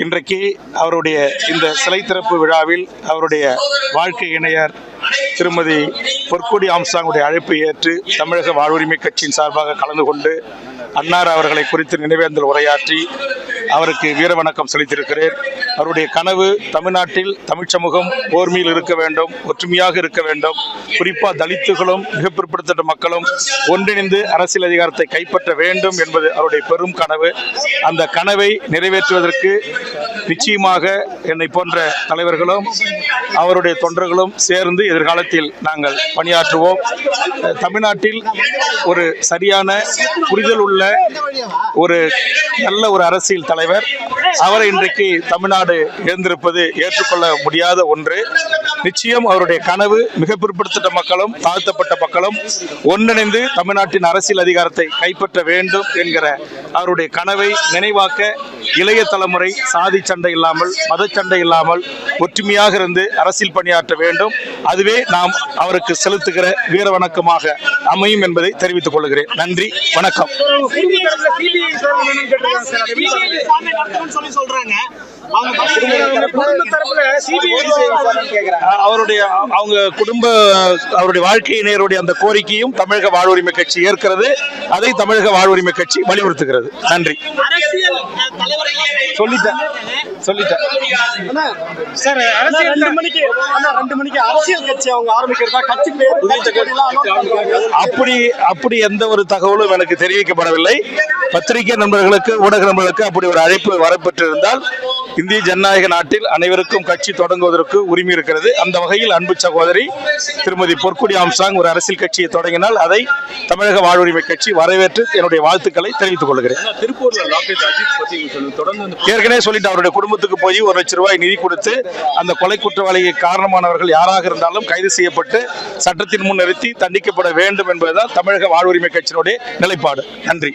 இன்றைக்கு அவருடைய இந்த சிலை திறப்பு விழாவில் அவருடைய வாழ்க்கை இணையர் திருமதி பொற்கொடி ஆம்ஸ்ட்ராங்குடைய அழைப்பை ஏற்று தமிழக வாழ்வுரிமை கட்சியின் சார்பாக கலந்து கொண்டு அன்னார் அவர்களை குறித்து நினைவேந்தல் உரையாற்றி அவருக்கு வீர வணக்கம் செலுத்தியிருக்கிறேன். அவருடைய கனவு தமிழ்நாட்டில் தமிழ் சமூகம் ஓர்மையில் இருக்க வேண்டும், ஒற்றுமையாக இருக்க வேண்டும். குறிப்பாக தலித்துகளும் மிக பிற்படுத்தப்பட்ட மக்களும் ஒன்றிணைந்து அரசியல் அதிகாரத்தை கைப்பற்ற வேண்டும் என்பது அவருடைய பெரும் கனவு. அந்த கனவை நிறைவேற்றுவதற்கு நிச்சயமாக என்னை போன்ற தலைவர்களும் அவருடைய தொண்டர்களும் சேர்ந்து எதிர்காலத்தில் நாங்கள் பணியாற்றுவோம். தமிழ்நாட்டில் ஒரு சரியான புரிதல் உள்ள ஒரு நல்ல ஒரு அரசியல் தலைவர், அவரை இன்றைக்கு தமிழ்நாடு இழந்திருப்பது ஏற்றுக்கொள்ள முடியாத ஒன்று. நிச்சயம் அவருடைய கனவு மிக பிற்படுத்தப்பட்ட மக்களும் தாழ்த்தப்பட்ட மக்களும் ஒன்றிணைந்து தமிழ்நாட்டின் அரசியல் அதிகாரத்தை கைப்பற்ற வேண்டும் என்கிற அவருடைய கனவை நினைவாக்க இளைய தலைமுறை சாதி சண்டை இல்லாமல் மத சண்டை இல்லாமல் ஒற்றுமையாக இருந்து அரசியல் பணியாற்ற வேண்டும். அதுவே நாம் அவருக்கு செலுத்துகிற வீர வணக்கமாக அமையும் என்பதை தெரிவித்துக் கொள்கிறேன். நன்றி, வணக்கம். அவருடைய வாழ்க்கையினருடைய அந்த கோரிக்கையும் தமிழக வாழ்வுரிமை கட்சி ஏற்கிறது. அதை தமிழக வாழ்வுரிமை கட்சி வலியுறுத்துகிறது. நன்றி. சொல்லிட்டேன். அப்படி எந்த ஒரு தகவலும் எனக்கு தெரிவிக்கப்படவில்லை. பத்திரிகை நண்பர்களுக்கு, ஊடக நண்பர்களுக்கு அப்படி ஒரு அழைப்பு வரப்பெற்றிருந்தால் இந்திய ஜனநாயக நாட்டில் அனைவருக்கும் கட்சி தொடங்குவதற்கு உரிமை இருக்கிறது. அந்த வகையில் அன்பு சகோதரி திருமதி பொற்கொடி ஆம்ஸ்ட்ராங் ஒரு அரசியல் கட்சியை தொடங்கினால் அதை தமிழக வாழ்வுரிமை கட்சி வரவேற்று என்னுடைய வாழ்த்துக்களை தெரிவித்துக் கொள்கிறேன். ஏற்கனவே சொல்லிட்டு அவருடைய குடும்பத்துக்கு போய் 1 லட்சம் ரூபாய் நிதி கொடுத்து அந்த கொலை குற்றவாளிக்கு காரணமானவர்கள் யாராக இருந்தாலும் கைது செய்யப்பட்டு சட்டத்தின் முன் நிறுத்தி தண்டிக்கப்பட வேண்டும் என்பதுதான் தமிழக வாழ்வுரிமை கட்சியினுடைய நிலைப்பாடு. நன்றி.